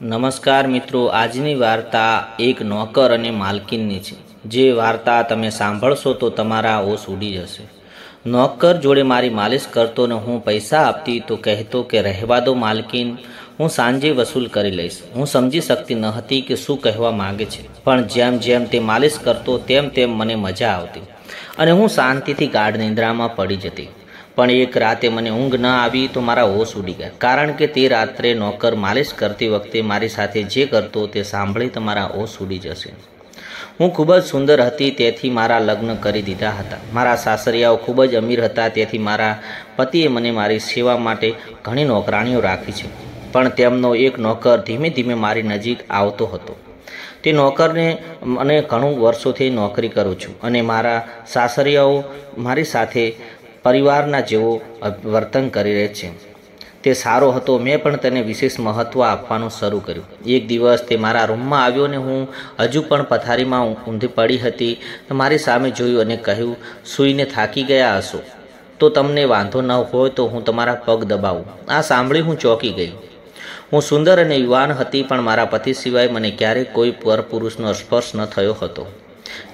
નમસ્કાર મિત્રો, આજની વાર્તા એક નોકર અને માલકીનની છે. જે વાર્તા તમે સાંભળશો તો તમારા હોશ ઉડી જશે. નોકર જોડે મારી માલિશ કરતો ને હું પૈસા આપતી તો કહેતો કે રહેવા દો માલકીન, હું સાંજે વસૂલ કરી લઈશ. હું સમજી શકતી ન હતી કે શું કહેવા માગે છે, પણ જેમ જેમ તે માલિશ કરતો તેમ તેમ મને મજા આવતી અને હું શાંતિથી ગાઢ નિંદ્રામાં પડી જતી. પણ એક રાતે મને ઊંઘ ન આવી તો મારા હોશ ઉડી ગયા, કારણ કે તે રાત્રે નોકર માલિશ કરતી વખતે મારી સાથે જે કરતો તે સાંભળી તમારા હોશ ઉડી જશે. હું ખૂબ જ સુંદર હતી, તેથી મારા લગ્ન કરી દીધા હતા. મારા સાસરિયાઓ ખૂબ જ અમીર હતા, તેથી મારા પતિએ મને મારી સેવા માટે ઘણી નોકરાણીઓ રાખી છે. પણ તેમનો એક નોકર ધીમે ધીમે મારી નજીક આવતો હતો. તે નોકરને મને ઘણું વર્ષોથી નોકરી કરું છું અને મારા સાસરિયાઓ મારી સાથે પરિવારના જેવો વર્તન કરી રહે છે. તે સારો હતો. મેં પણ તેને વિશેષ મહત્ત્વ આપવાનું શરૂ કર્યું. એક દિવસ તે મારા રૂમમાં આવ્યો ને હું હજુ પણ પથારીમાં ઊંધી પડી હતી. મારી સામે જોયું અને કહ્યું, સૂઈને થાકી ગયા હશો તો તમને વાંધો ન હોય તો હું તમારા પગ દબાવું. આ સાંભળી હું ચોંકી ગઈ. હું સુંદર અને યુવાન હતી, પણ મારા પતિ સિવાય મને ક્યારેય કોઈ પરપુરુષનો સ્પર્શ ન થયો હતો.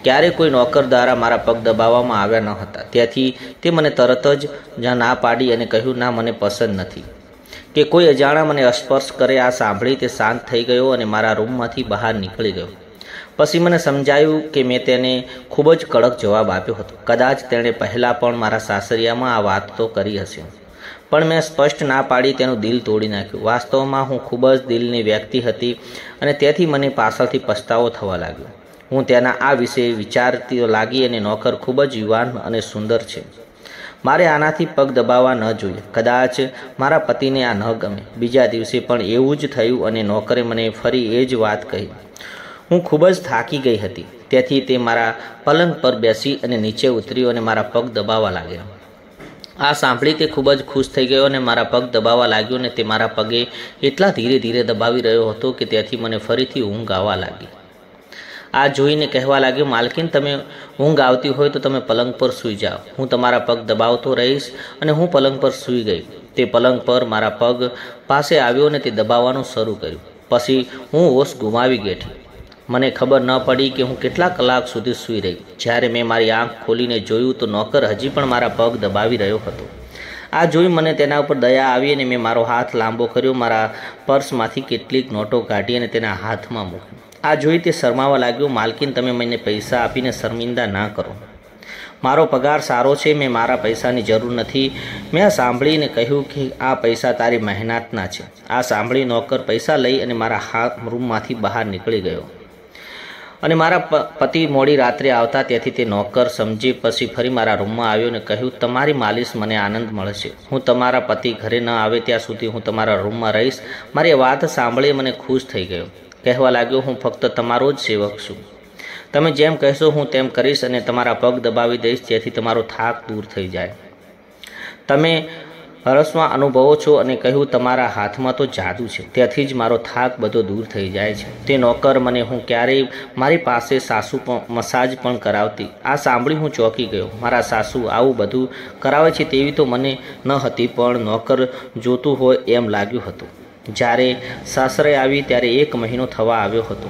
ક્યારે કોઈ નોકર દ્વારા મારા પગ દબાવવામાં આવ્યા ન હતા. તેથી તે મને તરત જ જ્યાં ના પાડી અને કહ્યું, ના, મને પસંદ નથી કે કોઈ અજાણા મને સ્પર્શ કરે. આ સાંભળી તે શાંત થઈ ગયો અને મારા રૂમમાંથી બહાર નીકળી ગયો. પછી મને સમજાયું કે મેં તેને ખૂબ જ કડક જવાબ આપ્યો હતો. કદાચ તેણે પહેલાં પણ મારા સાસરિયામાં આ વાત તો કરી હશે, પણ મેં સ્પષ્ટ ના પાડી તેનું દિલ તોડી નાખ્યું. વાસ્તવમાં હું ખૂબ જ દિલની વ્યક્તિ હતી અને તેથી મને પાછળથી પસ્તાવો થવા લાગ્યો. હું તેના આ વિશે વિચારતી લાગી અને નોકર ખૂબ જ યુવાન અને સુંદર છે. મારે આનાથી પગ દબાવવા ન જોઈએ. કદાચ મારા પતિને આ ન ગમે. બીજા દિવસે પણ એવું જ થયું અને નોકરે મને ફરી એ જ વાત કહી. હું ખૂબ જ થાકી ગઈ હતી, તેથી તે મારા પલંગ પર બેસી અને નીચે ઉતર્યો અને મારા પગ દબાવવા લાગ્યો. આ સાંભળી તે ખૂબ જ ખુશ થઈ ગયો અને મારા પગ દબાવવા લાગ્યો અને તે મારા પગે એટલા ધીરે ધીરે દબાવી રહ્યો હતો કે તેથી મને ફરીથી ઊંઘ આવવા લાગી. આ જોઈને કહેવા લાગ્યો, માલકીન, તમે ઊંઘ આવતી હોય તો તમે પલંગ પર સૂઈ જાઓ. હું તમારા પગ દબાવતો રહીશ. અને હું પલંગ પર સૂઈ ગઈ. તે પલંગ પર મારા પગ પાસે આવ્યો અને તે દબાવવાનું શરૂ કર્યું. પછી હું હોશ ગુમાવી બેઠી. મને ખબર ન પડી કે હું કેટલા કલાક સુધી સૂઈ રહી. જ્યારે મેં મારી આંખ ખોલીને જોયું તો નોકર હજી પણ મારા પગ દબાવી રહ્યો હતો. આ જોઈ મને તેના ઉપર દયા આવી અને મેં મારો હાથ લાંબો કર્યો, મારા પર્સમાંથી કેટલીક નોટો કાઢી અને તેના હાથમાં મૂકી. આ જોઈ તે શરમાવા લાગ્યો. માલકીન, તમે મને પૈસા આપીને શર્મિંદા ના કરો. મારો પગાર સારો છે, મેં મારા પૈસાની જરૂર નથી. મેં સાંભળીને કહ્યું કે આ પૈસા તારી મહેનતના છે. આ સાંભળી નોકર પૈસા લઈ અને મારા રૂમમાંથી બહાર નીકળી ગયો. અને મારા પતિ મોડી રાત્રે આવતા, તેથી તે નોકર સમજી પછી ફરી મારા રૂમમાં આવ્યો અને કહ્યું, તમારી માલિશ મને આનંદ મળશે. હું તમારા પતિ ઘરે ન આવે ત્યાં સુધી હું તમારા રૂમમાં રહીશ. મારી વાત સાંભળી મને ખુશ થઈ ગયો. કહેવા લાગ્યો, હું ફક્ત તમારો જ સેવક છું. તમે જેમ કહેશો હું તેમ કરીશ અને તમારા પગ દબાવી દઈશ, જેથી તમારો થાક દૂર થઈ જાય. તમે હરસમાં અનુભવો છો અને કહ્યું, તમારા હાથમાં તો જાદુ છે, તેથી જ મારો થાક બધો દૂર થઈ જાય છે. તે નોકર મને હું ક્યારેય મારી પાસે સાસુ મસાજ પણ કરાવતી. આ સાંભળી હું ચોંકી ગયો. મારા સાસુ આવું બધું કરાવે છે તેવી તો મને ન હતી, પણ નોકર જોતું હોય એમ લાગ્યું હતું. જ્યારે સાસરે આવી ત્યારે 1 મહિનો થવા આવ્યો હતો,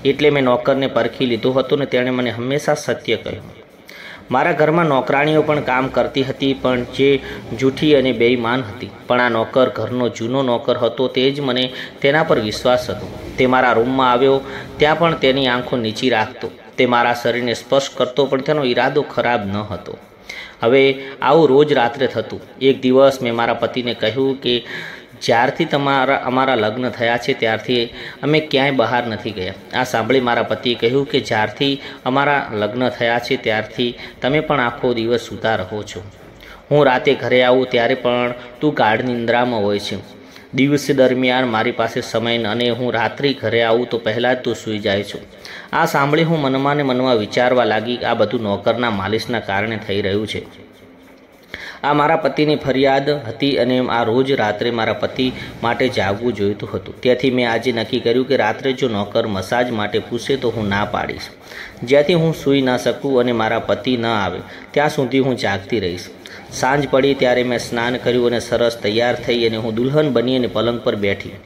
એટલે મેં નોકરને પરખી લીધો હતો ને તેણે મને હંમેશા સત્ય કહ્યું. મારા ઘરમાં નોકરાણીઓ પણ કામ કરતી હતી, પણ જે જૂઠી અને બેઈમાન હતી. પણ આ નોકર ઘરનો જૂનો નોકર હતો, તે જ મને તેના પર વિશ્વાસ હતો. તે મારા રૂમમાં આવ્યો ત્યાં પણ તેની આંખો નીચી રાખતો. તે મારા શરીરને સ્પર્શ કરતો, પણ તેનો ઈરાદો ખરાબ ન હતો. હવે આવું રોજ રાત્રે થતું. એક દિવસ મેં મારા પતિને કહ્યું કે જ્યારથી અમારા લગ્ન થયા છે ત્યારથી અમે ક્યાંય બહાર નથી ગયા. આ સાંભળી મારા પતિએ કહ્યું કે જ્યારથી અમારા લગ્ન થયા છે ત્યારથી તમે પણ આખો દિવસ સૂતા રહો છો. હું રાતે ઘરે આવું ત્યારે પણ તું ગાઢ નિંદ્રામાં હોય છે. દિવસ દરમિયાન મારી પાસે સમય અને હું રાત્રિ ઘરે આવું તો પહેલાં જ તું સૂઈ જાય છું. આ સાંભળી હું મનમાં ને મનમાં વિચારવા લાગી, આ બધું નોકરના માલિશના કારણે થઈ રહ્યું છે. આ મારા પતિની ફરિયાદ હતી અને આ રોજ રાત્રે મારા પતિ માટે જાગવું જોઈતું હતું. તેથી મેં આજે નક્કી કર્યું કે રાત્રે જો નોકર મસાજ માટે પૂછે તો હું ના પાડીશ, જેથી હું સૂઈ ન શકું અને મારા પતિ ન આવે ત્યાં સુધી હું જાગતી રહીશ. સાંજ પડી ત્યારે મેં સ્નાન કર્યું અને સરસ તૈયાર થઈ અને હું દુલ્હન બની અને પલંગ પર બેઠી.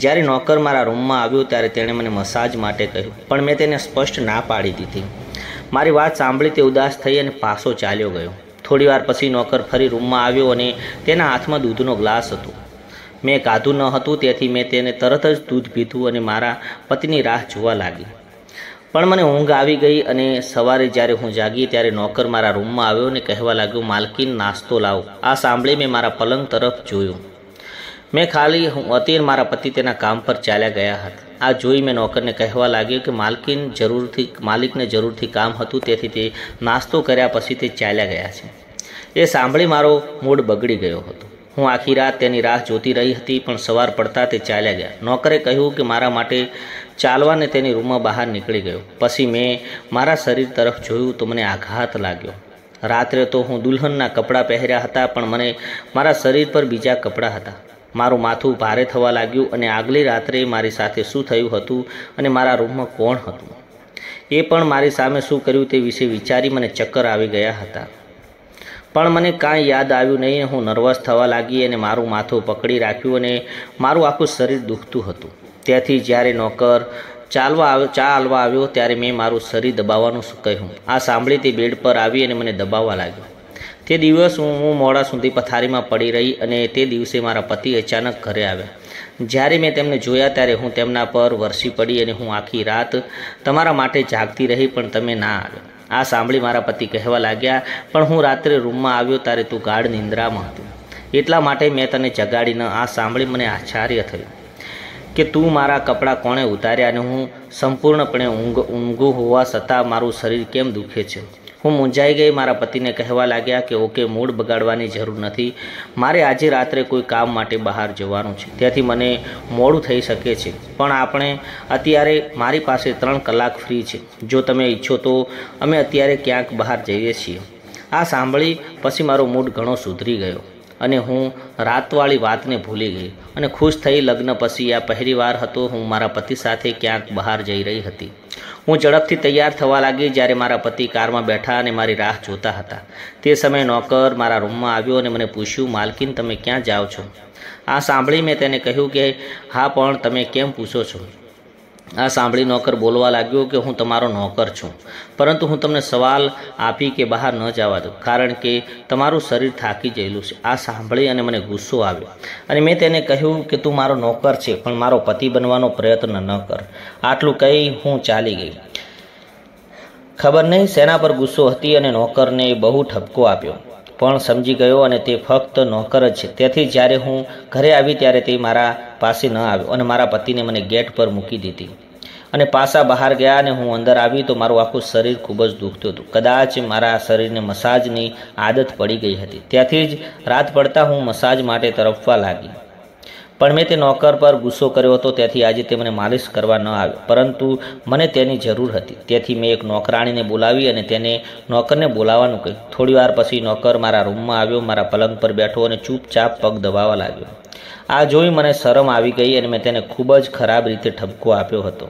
જ્યારે નોકર મારા રૂમમાં આવ્યો ત્યારે તેણે મને મસાજ માટે કહ્યું, પણ મેં તેને સ્પષ્ટ ના પાડી દીધી. મારી વાત સાંભળી તે ઉદાસ થઈ અને પાછો ચાલ્યો ગયો. થોડી વાર પછી નોકર ફરી રૂમમાં આવ્યો અને તેના હાથમાં દૂધનો ગ્લાસ હતો. મેં કાઢું ન હતું, તેથી મેં તેને તરત જ દૂધ પીધું અને મારા પતિની રાહ જોવા લાગી. પણ મને ઊંઘ આવી ગઈ અને સવારે જ્યારે હું જાગી ત્યારે નોકર મારા રૂમમાં આવ્યો અને કહેવા લાગ્યો, માલકીન નાસ્તો લાવો. આ સાંભળી મેં મારા પલંગ તરફ જોયું. મેં ખાલી હું હતી, મારા પતિ તેના કામ પર ચાલ્યા ગયા હતા. આ જોઈ મેં નોકરને કહેવા લાગ્યો કે માલિકને જરૂરથી કામ હતું, તેથી તે નાસ્તો કર્યા પછી તે ચાલ્યા ગયા છે. એ સાંભળી મારો મૂડ બગડી ગયો હતો. હું આખી રાત તેની રાહ જોતી રહી હતી, પણ સવાર પડતા તે ચાલ્યા ગયા. નોકરે કહ્યું કે મારા માટે ચાલવાને તેની રૂમમાં બહાર નીકળી ગયો. પછી મેં મારા શરીર તરફ જોયું તો મને આઘાત લાગ્યો. રાત્રે તો હું દુલ્હનના કપડાં પહેર્યા હતા, પણ મને મારા શરીર પર બીજા કપડાં હતા. મારું માથું ભારે થવા લાગ્યું અને આગલી રાત્રે મારી સાથે શું થયું હતું અને મારા રૂમમાં કોણ હતું એ પણ મારી સામે શું કર્યું તે વિશે વિચારી મને ચક્કર આવી ગયા હતા. પણ મને કાંઈ યાદ આવ્યું નહીં. હું નર્વસ થવા લાગી અને મારું માથું પકડી રાખ્યું અને મારું આખું શરીર દુખતું હતું. ત્યાંથી જ્યારે નોકર ચા હાલવા આવ્યો ત્યારે મેં મારું શરીર દબાવવાનું કહ્યું. આ સાંભળી તે બેડ પર આવી અને મને દબાવવા લાગ્યો. તે દિવસ હું મોડા સુધી પથારીમાં પડી રહી અને તે દિવસે મારા પતિ અચાનક ઘરે આવ્યા. જ્યારે મેં તેમને જોયા ત્યારે હું તેમના પર વરસી પડી અને હું આખી રાત તમારા માટે જાગતી રહી, પણ તમે ના આવ્યા. આ સાંભળી મારા પતિ કહેવા લાગ્યા, પણ હું રાત્રે રૂમમાં આવ્યો ત્યારે તું ગાઢ નિંદ્રામાં હતું, એટલા માટે મેં તને જગાડી ન. આ સાંભળી મને આશ્ચર્ય થયું કે તું મારા કપડાં કોણે ઉતાર્યા અને હું સંપૂર્ણપણે ઊંઘું હોવા છતાં મારું શરીર કેમ દુખે છે. હું મૂંઝાઈ ગઈ. મારા પતિને કહેવા લાગ્યા કે ઓકે, મૂડ બગાડવાની જરૂર નથી. મારે આજે રાત્રે કોઈ કામ માટે બહાર જવાનું છે, તેથી મને મોડું થઈ શકે છે, પણ આપણે અત્યારે મારી પાસે 3 કલાક ફ્રી છે. જો તમે ઈચ્છો તો અમે અત્યારે ક્યાંક બહાર જઈએ છીએ. આ સાંભળી પછી મારો મૂડ ઘણો સુધરી ગયો અને હું રાતવાળી વાતને ભૂલી ગઈ અને ખુશ થઈ. લગ્ન પછી આ પહેલી વાર હતો હું મારા પતિ સાથે ક્યાંક બહાર જઈ રહી હતી. હું ઝડપથી તૈયાર થવા લાગી. જ્યારે મારા પતિ કારમાં બેઠા અને મારી રાહ જોતા હતા તે સમયે નોકર મારા રૂમમાં આવ્યો અને મને પૂછ્યું, માલકીન તમે ક્યાં જાઓ છો? આ સાંભળી મેં તેને કહ્યું કે હા, પણ તમે કેમ પૂછો છો? આ સાંભળી નોકર બોલવા લાગ્યો કે હું તમારો નોકર છું, પરંતુ હું તમને સવાલ આપી કે બહાર ન જવા દો, કારણ કે તમારું શરીર થાકી ગયેલું છે. આ સાંભળી અને મને ગુસ્સો આવ્યો અને મેં તેને કહ્યું કે તું મારો નોકર છે, પણ મારો પતિ બનવાનો પ્રયત્ન ન કર. આટલું કહી હું ચાલી ગઈ. ખબર નહીં શેના પર ગુસ્સો હતી અને નોકરને બહુ ઠપકો આપ્યો, પણ સમજી ગયો અને તે ફક્ત નોકર જ છે. તેથી જ્યારે હું ઘરે આવી ત્યારે તે મારા પાસે ન આવ્યો અને મારા પતિને મને ગેટ પર મૂકી દીધી અને પાછા બહાર ગયા અને હું અંદર આવી તો મારું આખું શરીર ખૂબ જ દુખતું હતું. કદાચ મારા શરીરને મસાજની આદત પડી ગઈ હતી. ત્યાંથી જ રાત પડતા હું મસાજ માટે તરફવા લાગી, પણ મેં તે નોકર પર ગુસ્સો કર્યો હતો, તેથી આજે તે મને માલિશ કરવા ન આવ્યો, પરંતુ મને તેની જરૂર હતી. તેથી મેં એક નોકરાણીને બોલાવી અને તેને નોકરને બોલાવવાનું કહ્યું. થોડી વાર પછી નોકર મારા રૂમમાં આવ્યો, મારા પલંગ પર બેઠો અને ચૂપચાપ પગ દબાવવા લાગ્યો. આ જોઈ મને શરમ આવી ગઈ અને મેં તેને ખૂબ જ ખરાબ રીતે ઠપકો આપ્યો હતો.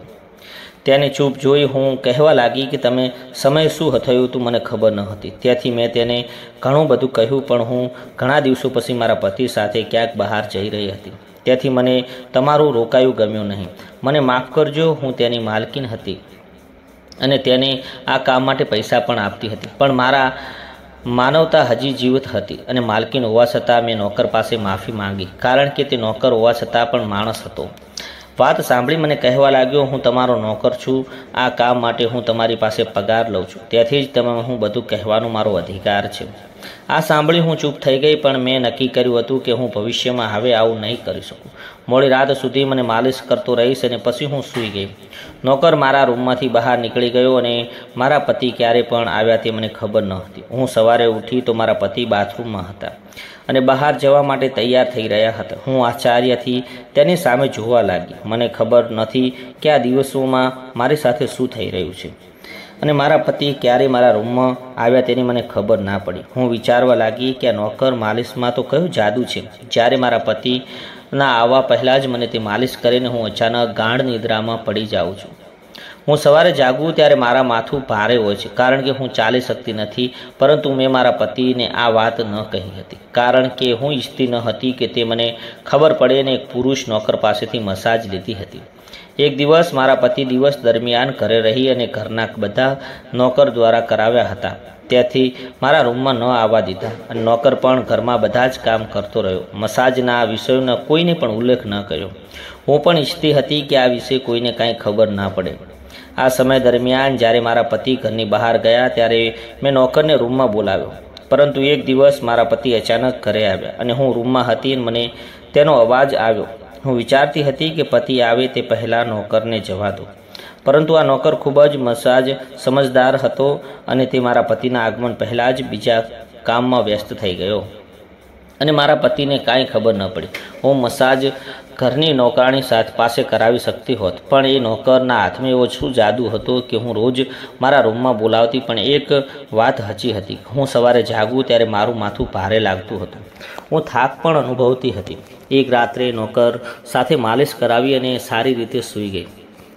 તેની ચૂપ જોઈ હું કહેવા લાગી કે તમે સમય શું થયું હતું મને ખબર ન હતી. તેથી મેં તેને ઘણું બધું કહ્યું, પણ હું ઘણા દિવસો પછી મારા પતિ સાથે ક્યાંક બહાર જઈ રહી હતી, તેથી મને તમારું રોકાયું ગમ્યું નહીં. મને માફ કરજો. હું તેની માલકીન હતી અને તેને આ કામ માટે પૈસા પણ આપતી હતી, પણ મારા માનવતા હજી જીવિત હતી અને માલકીન હોવા છતાં મેં નોકર પાસે માફી માંગી, કારણ કે તે નોકર હોવા છતાં પણ માણસ હતો. વાત સાંભળી મને કહેવા લાગ્યો, હું તમારો નોકર છું, આ કામ માટે હું તમારી પાસે પગાર લઉં છું, તેથી જ તમે હું બધું કહેવાનો મારો અધિકાર છે. આ સાંભળી હું ચૂપ થઈ ગઈ, પણ મેં નક્કી કર્યું હતું કે હું ભવિષ્યમાં હવે આવું નહીં કરી શકું. મોડી રાત સુધી મને માલિશ કરતો રહીશ અને પછી હું સૂઈ ગઈ. નોકર મારા રૂમમાંથી બહાર નીકળી ગયો અને મારા પતિ ક્યારે પણ આવ્યા તે મને ખબર ન હતી. હું સવારે ઉઠી તો મારા પતિ બાથરૂમમાં હતા અને બહાર જવા માટે તૈયાર થઈ રહ્યા હતા. હું આશ્ચર્યથી તેની સામે જોવા લાગી. મને ખબર નથી કે આ દિવસોમાં મારી સાથે શું થઈ રહ્યું છે અને મારા પતિ ક્યારે મારા રૂમમાં આવ્યા તેની મને ખબર ના પડી. હું વિચારવા લાગી કે આ નોકર માલિશમાં તો કયું જાદુ છે. જ્યારે મારા પતિના આવવા પહેલાં જ મને તે માલિશ કરીને હું અચાનક ગાઢ નિદ્રામાં પડી જાઉં છું. હું સવારે જાગું ત્યારે મારા માથું ભારે હોય છે, કારણ કે હું ચાલી શકતી નથી. પરંતુ મેં મારા પતિને આ વાત ન કહી હતી, કારણ કે હું ઈચ્છતી ન હતી કે તે મને ખબર પડે અને એક પુરુષ નોકર પાસેથી મસાજ લીધી હતી. એક દિવસ મારા પતિ દિવસ દરમિયાન ઘરે રહી અને ઘરના બધા નોકર દ્વારા કરાવ્યા હતા. ત્યાંથી મારા રૂમમાં ન આવવા દીધા અને નોકર પણ ઘરમાં બધા જ કામ કરતો રહ્યો. મસાજના વિષયોનો કોઈને પણ ઉલ્લેખ ન કર્યો. હું પણ ઈચ્છતી હતી કે આ વિશે કોઈને કાંઈ ખબર ના પડે. આ સમય દરમિયાન જ્યારે મારા પતિ ઘરની બહાર ગયા ત્યારે મેં નોકરને રૂમમાં બોલાવ્યો. પરંતુ એક દિવસ મારા પતિ અચાનક ઘરે આવ્યા અને હું રૂમમાં હતી અને મને તેનો અવાજ આવ્યો. હું વિચારતી હતી કે પતિ આવે તે પહેલાં નોકરને જવા દો. પરંતુ આ નોકર ખૂબ જ સમજદાર હતો અને તે મારા પતિના આગમન પહેલાં જ બીજા કામમાં વ્યસ્ત થઈ ગયો અને મારા પતિને કાંઈ ખબર ન પડી. હું મસાજ ઘરની નોકરાણી પાસે કરાવી શકતી હોત, પણ એ નોકરના હાથમાં એવો શું જાદુ હતો કે હું રોજ મારા રૂમમાં બોલાવતી. પણ એક વાત હચી હતી, હું સવારે જાગું ત્યારે મારું માથું ભારે લાગતું હતું. હું થાક પણ અનુભવતી હતી. એક રાત્રે નોકર સાથે માલિશ કરાવી અને સારી રીતે સૂઈ ગઈ.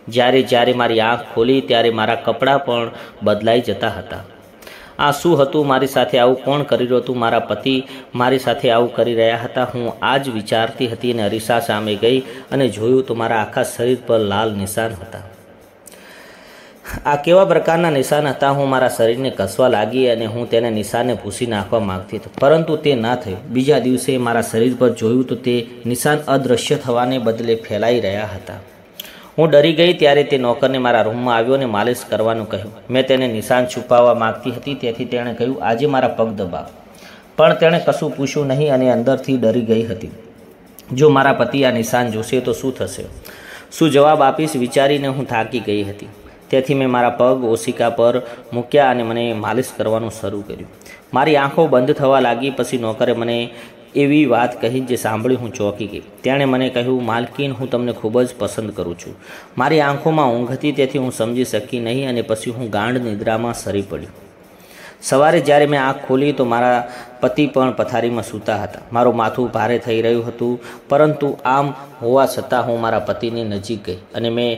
જ્યારે મારી આંખ ખોલી ત્યારે મારા કપડાં પણ બદલાઈ જતા હતા. આ શું હતું? મારી સાથે આવું કોણ કરી રહ્યું હતું? મારા પતિ મારી સાથે આવું કરી રહ્યા હતા. હું આ જ વિચારતી હતી અને અરીસા સામે ગઈ અને જોયું તો મારા આખા શરીર પર લાલ નિશાન હતા. આ કેવા પ્રકારના નિશાન હતા? હું મારા શરીરને કસવા લાગી અને હું તેને નિશાનને ભૂસી નાખવા માંગતી હતી, પરંતુ તે ના થયું. બીજા દિવસે મારા શરીર પર જોયું તો તે નિશાન અદૃશ્ય થવાને બદલે ફેલાઈ રહ્યા હતા. હું ડરી ગઈ. ત્યારે તે નોકરને મારા રૂમમાં આવ્યો અને માલિશ કરવાનું કહ્યું. મેં તેને નિશાન છુપાવવા માંગતી હતી, તેથી તેણે કહ્યું, આજે મારા પગ દબાવ. પણ તેણે કશું પૂછ્યું નહીં અને અંદરથી ડરી ગઈ હતી. જો મારા પતિ આ નિશાન જોશે તો શું થશે? શું જવાબ આપીશ? વિચારીને હું થાકી ગઈ હતી. તેથી મેં મારા પગ ઓશિકા પર મૂક્યા અને મને માલિશ કરવાનું શરૂ કર્યું. મારી આંખો બંધ થવા લાગી. પછી નોકરે મને એવી વાત કહી જે સાંભળી હું ચોંકી ગઈ. તેણે મને કહ્યું, માલકીન, હું તમને ખૂબ જ પસંદ કરું છું. મારી આંખોમાં ઊંઘ હતી, તેથી હું સમજી શકી નહીં અને પછી હું ગાઢ નિદ્રામાં સરી પડી. સવારે જ્યારે મેં આંખ ખોલી તો મારા પતિ પણ પથારીમાં સૂતા હતા. મારું માથું ભારે થઈ રહ્યું હતું, પરંતુ આમ હોવા છતાં હું મારા પતિની નજીક ગઈ અને મેં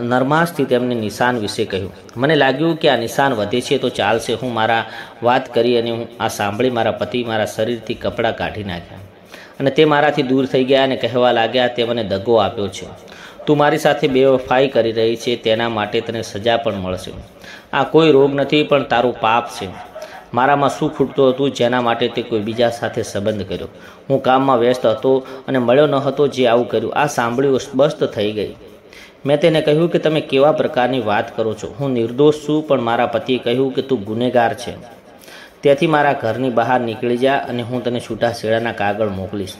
નરમાશથી તેમને નિશાન વિશે કહ્યું. મને લાગ્યું કે આ નિશાન વધે છે તો ચાલશે. હું મારા વાત કરી અને હું આ સાંભળી મારા પતિ મારા શરીરથી કપડાં કાઢી નાખ્યા અને તે મારાથી દૂર થઈ ગયા અને કહેવા લાગ્યા, તે મને દગો આપ્યો છે. તું મારી સાથે બેવફાઈ કરી રહી છે, તેના માટે તને સજા પણ મળશે. આ કોઈ રોગ નથી, પણ તારું પાપ છે. મારામાં શું ખૂટતું હતું જેના માટે તે કોઈ બીજા સાથે સંબંધ કર્યો? હું કામમાં વ્યસ્ત હતો અને મળ્યો ન હતો જે આવું કર્યું. આ સાંભળી સ્પષ્ટ થઈ ગઈ. મેં તેને કહ્યું કે તમે કેવા પ્રકારની વાત કરો છો? હું નિર્દોષ છું. પણ મારા પતિએ કહ્યું કે તું ગુનેગાર છે. તેથી મારા ઘરની બહાર નીકળી જા અને હું તને છૂટાછેડાના કાગળ મોકલીશ.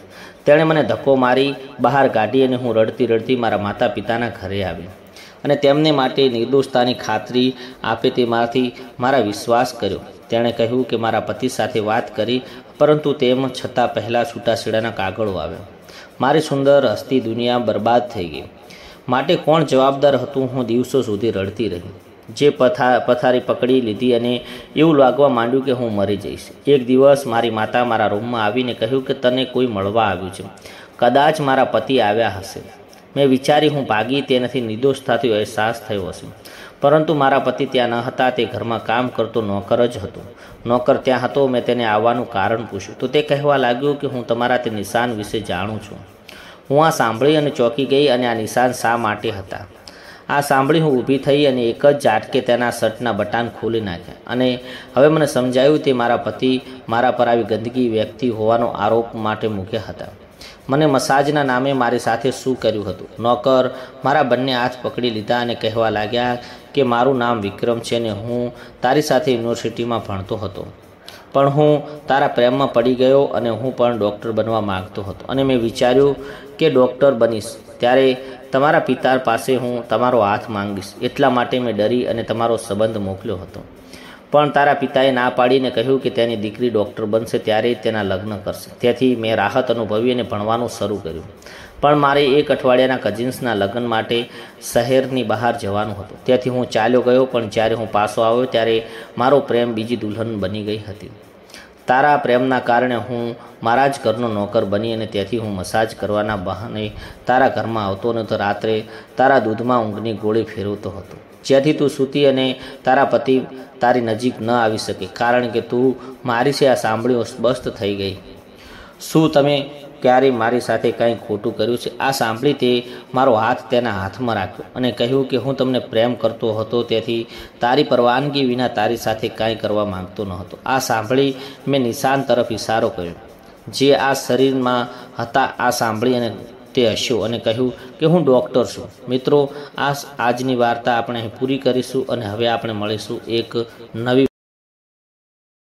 તેણે મને ધક્કો મારી બહાર કાઢી અને હું રડતી રડતી મારા માતા પિતાના ઘરે આવી અને તેમને માટે નિર્દોષતાની ખાતરી આપે તે મારા વિશ્વાસ કર્યો. તેણે કહ્યું કે મારા પતિ સાથે વાત કરી, પરંતુ તેમ છતાં પહેલાં છૂટાછેડાના કાગળો આવ્યા. મારી સુંદર હસતી દુનિયા બરબાદ થઈ ગઈ. માટે કોણ જવાબદાર હતું? હું દિવસો સુધી રડતી રહી. જે પથારી પકડી લીધી અને એવું લાગવા માંડ્યું કે હું મરી જઈશ. એક દિવસ મારી માતા મારા રૂમમાં આવીને કહ્યું કે તને કોઈ મળવા આવ્યું છે. કદાચ મારા પતિ આવ્યા હશે. મેં વિચારી હું ભાગી. તેનાથી નિર્દોષતાથી અહેસાસ થયો હશે. પરંતુ મારા પતિ ત્યાં ન હતા. તે ઘરમાં કામ કરતો નોકર જ હતો. નોકર ત્યાં હતો. મેં તેને આવવાનું કારણ પૂછ્યું તો તે કહેવા લાગ્યો કે હું તમારા તે નિશાન વિશે જાણું છું. હું આ સાંભળી અને ચોંકી ગઈ. અને આ નિશાન શા માટે હતા? આ સાંભળી હું ઊભી થઈ અને એક જ ઝાટકે તેના શર્ટના બટાન ખોલી નાખ્યા. અને હવે મને સમજાયું તે મારા પતિ મારા પર આવી ગંદકી વ્યક્તિ હોવાનો આરોપ માટે મૂક્યા હતા. મને મસાજના નામે મારી સાથે શું કર્યું હતું? નોકર મારા બંને હાથ પકડી લીધા અને કહેવા લાગ્યા કે મારું નામ વિક્રમ છે અને હું તારી સાથે યુનિવર્સિટીમાં ભણતો હતો. પણ હું તારા પ્રેમમાં પડી ગયો અને હું પણ ડૉક્ટર બનવા માગતો હતો. અને મેં વિચાર્યું કે ડૉક્ટર બનીશ ત્યારે તમારા પિતા પાસે હું તમારો હાથ માંગીશ. એટલા માટે મેં ડરી અને તમારો સંબંધ મોકલ્યો હતો. પણ તારા પિતાએ ના પાડીને કહ્યું કે તેની દીકરી ડૉક્ટર બનશે ત્યારે તેના લગ્ન કરશે. તેથી મેં રાહત અનુભવી અને ભણવાનું શરૂ કર્યું. પણ મારે એક અઠવાડિયાના કઝિન્સના લગ્ન માટે શહેરની બહાર જવાનું હતું. તેથી હું ચાલ્યો ગયો. પણ જ્યારે હું પાછો આવ્યો ત્યારે મારો પ્રેમ બીજી દુલ્હન બની ગઈ હતી. તારા પ્રેમના કારણે હું મારા જ ઘરનો નોકર બની અને તેથી હું મસાજ કરવાના બહાને તારા ઘરમાં આવતો અને તો રાત્રે તારા દૂધમાં ઊંઘની ગોળી ફેરવતો હતો, જેથી તું સૂતી અને તારા પતિ તારી નજીક ન આવી શકે, કારણ કે તું મારી છે આ સાંભળ્યું સ્પષ્ટ થઈ ગઈ. શું તમે ક્યારેય મારી સાથે કંઈ ખોટું કર્યું છે? આ સાંભળી તે મારો હાથ તેના હાથમાં રાખ્યો અને કહ્યું કે હું તમને પ્રેમ કરતો હતો, તેથી તારી પરવાનગી વિના તારી સાથે કાંઈ કરવા માંગતો ન હતો. આ સાંભળી મેં નિશાન તરફ ઇશારો કર્યો જે આ શરીરમાં હતા. આ સાંભળી અને તે હસ્યો અને કહ્યું કે હું ડૉક્ટર છું. મિત્રો, આજની વાર્તા આપણે અહીં પૂરી કરીશું અને હવે આપણે મળીશું એક નવી